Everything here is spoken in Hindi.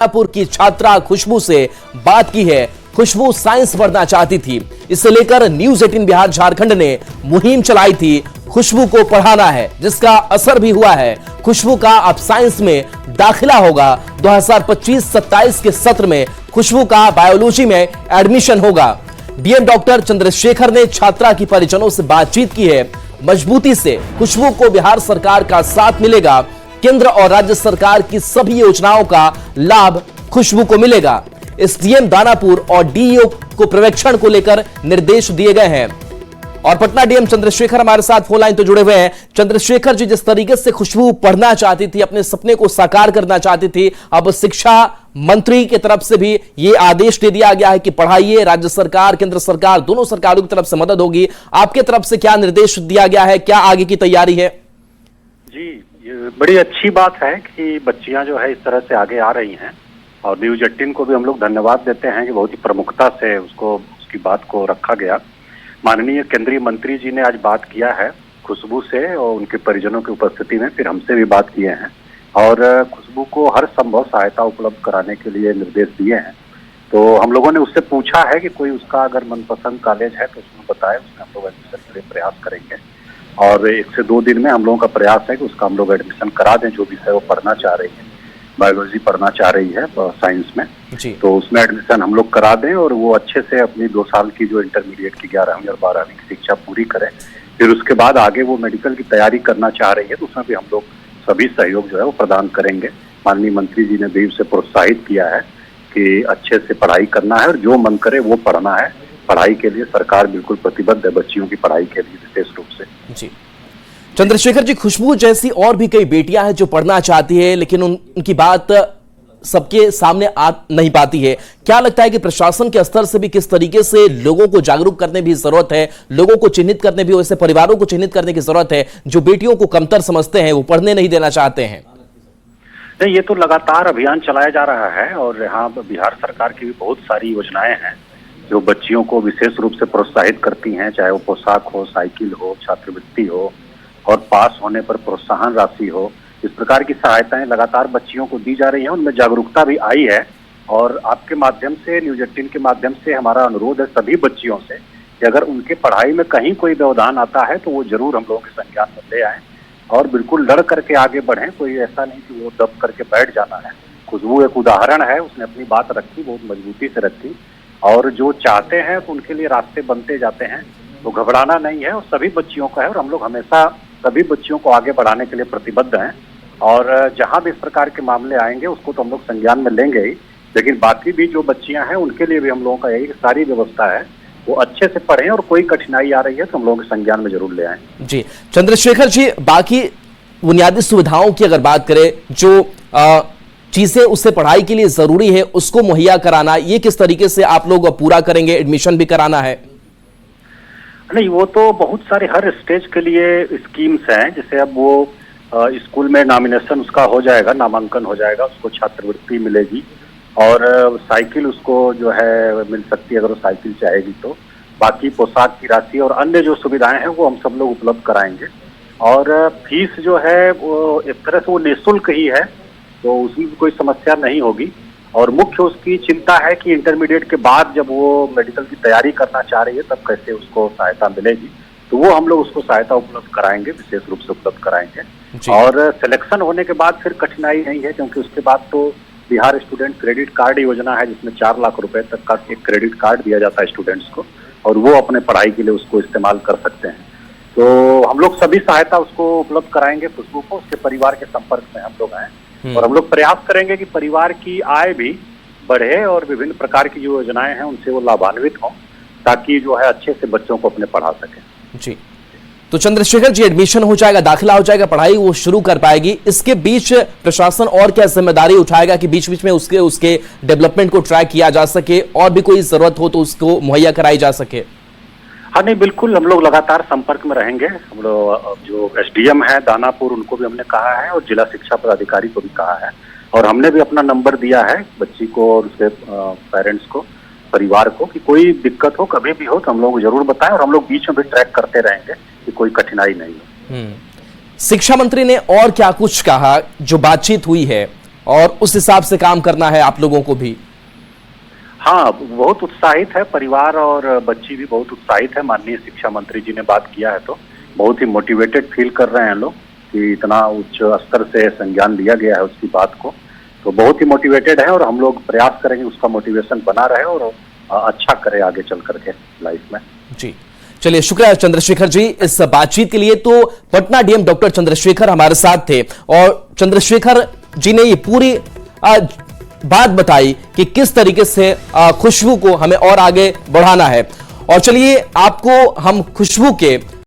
दानापुर की छात्रा खुशबू से बात की है। खुशबू साइंस पढ़ना चाहती थी, इसे लेकर न्यूज 18 बिहार झारखंड ने मुहिम चलाई थी। खुशबू को पढ़ाना है, जिसका असर भी हुआ है। खुशबू का अब साइंस में दाखिला होगा। 2025-27 के सत्र में खुशबू का बायोलॉजी में एडमिशन होगा। डीएम डॉक्टर चंद्रशेखर ने छात्रा की परिजनों से बातचीत की है। मजबूती से खुशबू को बिहार सरकार का साथ मिलेगा। केंद्र और राज्य सरकार की सभी योजनाओं का लाभ खुशबू को मिलेगा। एसडीएम दानापुर और डीईओ को पर्यवेक्षण को लेकर निर्देश दिए गए हैं। और पटना डीएम चंद्रशेखर हमारे साथ फोन लाइन तो जुड़े हुए हैं। चंद्रशेखर जी, जिस तरीके से खुशबू पढ़ना चाहती थी, अपने सपने को साकार करना चाहती थी, अब शिक्षा मंत्री की तरफ से भी ये आदेश दे दिया गया है कि पढ़ाइए। राज्य सरकार, केंद्र सरकार, दोनों सरकारों की तरफ से मदद होगी। आपके तरफ से क्या निर्देश दिया गया है, क्या आगे की तैयारी है? जी, ये बड़ी अच्छी बात है कि बच्चियां जो है इस तरह से आगे आ रही हैं और न्यूज 18 को भी हम लोग धन्यवाद देते हैं कि बहुत ही प्रमुखता से उसकी बात को रखा गया। माननीय केंद्रीय मंत्री जी ने आज बात किया है खुशबू से और उनके परिजनों की उपस्थिति में, फिर हमसे भी बात किए हैं और खुशबू को हर संभव सहायता उपलब्ध कराने के लिए निर्देश दिए हैं। तो हम लोगों ने उससे पूछा है कि कोई उसका अगर मनपसंद कॉलेज है तो उसमें बताए, उसमें हम लोग एडमिशन के लिए प्रयास करेंगे और 1 से 2 दिन में हम लोगों का प्रयास है कि उसका हम लोग एडमिशन करा दें। जो विषय वो पढ़ना चाह रही है, बायोलॉजी पढ़ना चाह रही है साइंस में, तो उसमें एडमिशन हम लोग करा दें और वो अच्छे से अपनी 2 साल की जो इंटरमीडिएट की 11वीं और 12वीं की शिक्षा पूरी करें। फिर उसके बाद आगे वो मेडिकल की तैयारी करना चाह रही है तो उसमें भी हम लोग सभी सहयोग जो है वो प्रदान करेंगे। माननीय मंत्री जी ने भी उसे प्रोत्साहित किया है कि अच्छे से पढ़ाई करना है और जो मन करे वो पढ़ना है। पढ़ाई के लिए सरकार बिल्कुल प्रतिबद्ध है, बच्चियों की पढ़ाई के लिए विशेष रूप से। जी चंद्रशेखर जी, खुशबू जैसी और भी कई बेटियां हैं जो पढ़ना चाहती है, लेकिन उनकी बात सबके सामने आ नहीं पाती है। क्या लगता है कि प्रशासन के स्तर से भी किस तरीके से लोगों को जागरूक करने की जरूरत है, लोगों को चिन्हित करने भी, वैसे परिवारों को चिन्हित करने की जरूरत है जो बेटियों को कमतर समझते हैं, वो पढ़ने नहीं देना चाहते हैं? नहीं, ये तो लगातार अभियान चलाया जा रहा है और यहाँ बिहार सरकार की भी बहुत सारी योजनाएं हैं जो बच्चियों को विशेष रूप से प्रोत्साहित करती हैं, चाहे वो पोशाक हो, साइकिल हो, छात्रवृत्ति हो और पास होने पर प्रोत्साहन राशि हो। इस प्रकार की सहायताएं लगातार बच्चियों को दी जा रही हैं, उनमें जागरूकता भी आई है। और आपके माध्यम से, न्यूज 18 के माध्यम से हमारा अनुरोध है सभी बच्चियों से कि अगर उनके पढ़ाई में कहीं कोई व्यवधान आता है तो वो जरूर हम लोगों के संज्ञान में ले आए और बिल्कुल लड़ करके आगे बढ़ें। कोई ऐसा नहीं कि वो दब करके बैठ जाना है। खुशबू एक उदाहरण है, उसने अपनी बात रखी, बहुत मजबूती से रखी और जो चाहते हैं तो उनके लिए रास्ते बनते जाते हैं। तो घबराना नहीं है और सभी बच्चियों का है और हम लोग हमेशा सभी बच्चियों को आगे बढ़ाने के लिए प्रतिबद्ध हैं। और जहां भी इस प्रकार के मामले आएंगे उसको तो हम लोग संज्ञान में लेंगे ही, लेकिन बाकी भी जो बच्चियां हैं उनके लिए भी हम लोगों का यही सारी व्यवस्था है वो अच्छे से पढ़ें और कोई कठिनाई आ रही है तो हम लोगों के संज्ञान में जरूर ले आएं। जी चंद्रशेखर जी, बाकी बुनियादी सुविधाओं की अगर बात करें, जो चीजें उससे पढ़ाई के लिए जरूरी है उसको मुहैया कराना, ये किस तरीके से आप लोग पूरा करेंगे? एडमिशन भी कराना है? नहीं, वो तो बहुत सारे हर स्टेज के लिए स्कीम्स हैं। जैसे अब वो स्कूल में नॉमिनेशन उसका हो जाएगा, नामांकन हो जाएगा, उसको छात्रवृत्ति मिलेगी और साइकिल उसको जो है मिल सकती है अगर वो साइकिल चाहेगी तो। बाकी पोशाक की राशि और अन्य जो सुविधाएं हैं वो हम सब लोग उपलब्ध कराएंगे। और फीस जो है वो एक तरह से वो निःशुल्क ही है, तो उसमें कोई समस्या नहीं होगी। और मुख्य उसकी चिंता है कि इंटरमीडिएट के बाद जब वो मेडिकल की तैयारी करना चाह रही है तब कैसे उसको सहायता मिलेगी, तो वो हम लोग उसको सहायता उपलब्ध कराएंगे, विशेष रूप से उपलब्ध कराएंगे। और सिलेक्शन होने के बाद फिर कठिनाई नहीं है, क्योंकि उसके बाद तो बिहार स्टूडेंट क्रेडिट कार्ड योजना है जिसमें 4 लाख रुपए तक का एक क्रेडिट कार्ड दिया जाता है स्टूडेंट्स को और वो अपने पढ़ाई के लिए उसको इस्तेमाल कर सकते हैं। तो हम लोग सभी सहायता उसको उपलब्ध कराएंगे खुशबू को। उसके परिवार के संपर्क में हम लोग आए और हम लोग प्रयास करेंगे कि परिवार की आय भी बढ़े और विभिन्न प्रकार की जो योजनाएं हैं उनसे वो लाभान्वित हों, ताकि जो है अच्छे से बच्चों को अपने पढ़ा सकें। जी, तो चंद्रशेखर जी, एडमिशन हो जाएगा, दाखिला हो जाएगा, पढ़ाई वो शुरू कर पाएगी। इसके बीच प्रशासन और क्या जिम्मेदारी उठाएगा कि बीच बीच में उसके डेवलपमेंट को ट्रैक किया जा सके और भी कोई जरूरत हो तो उसको मुहैया कराई जा सके? हाँ नहीं, बिल्कुल हम लोग लगातार संपर्क में रहेंगे। हम लोग जो एसडीएम है दानापुर उनको भी हमने कहा है और जिला शिक्षा पदाधिकारी को भी कहा है और हमने भी अपना नंबर दिया है बच्ची को और उसके पेरेंट्स को, परिवार को, कि कोई दिक्कत हो कभी भी हो तो हम लोग जरूर बताएं और हम लोग बीच में भी ट्रैक करते रहेंगे कि कोई कठिनाई नहीं हो। शिक्षा मंत्री ने और क्या कुछ कहा जो बातचीत हुई है और उस हिसाब से काम करना है आप लोगों को भी। हाँ, बहुत उत्साहित है परिवार और बच्ची भी बहुत उत्साहित है। माननीय शिक्षा मंत्री जी ने बात किया है तो बहुत ही मोटिवेटेड फील कर रहे हैं लोग कि इतना उच्च स्तर से संज्ञान लिया गया है उसकी बात को, तो बहुत ही मोटिवेटेड है और हम लोग प्रयास करेंगे उसका मोटिवेशन बना रहे और अच्छा करे आगे चल करके लाइफ में। जी चलिए, शुक्रिया चंद्रशेखर जी इस बातचीत के लिए। तो पटना डीएम डॉक्टर चंद्रशेखर हमारे साथ थे और चंद्रशेखर जी ने ये पूरी बात बताई कि किस तरीके से खुशबू को हमें और आगे बढ़ाना है। और चलिए आपको हम खुशबू के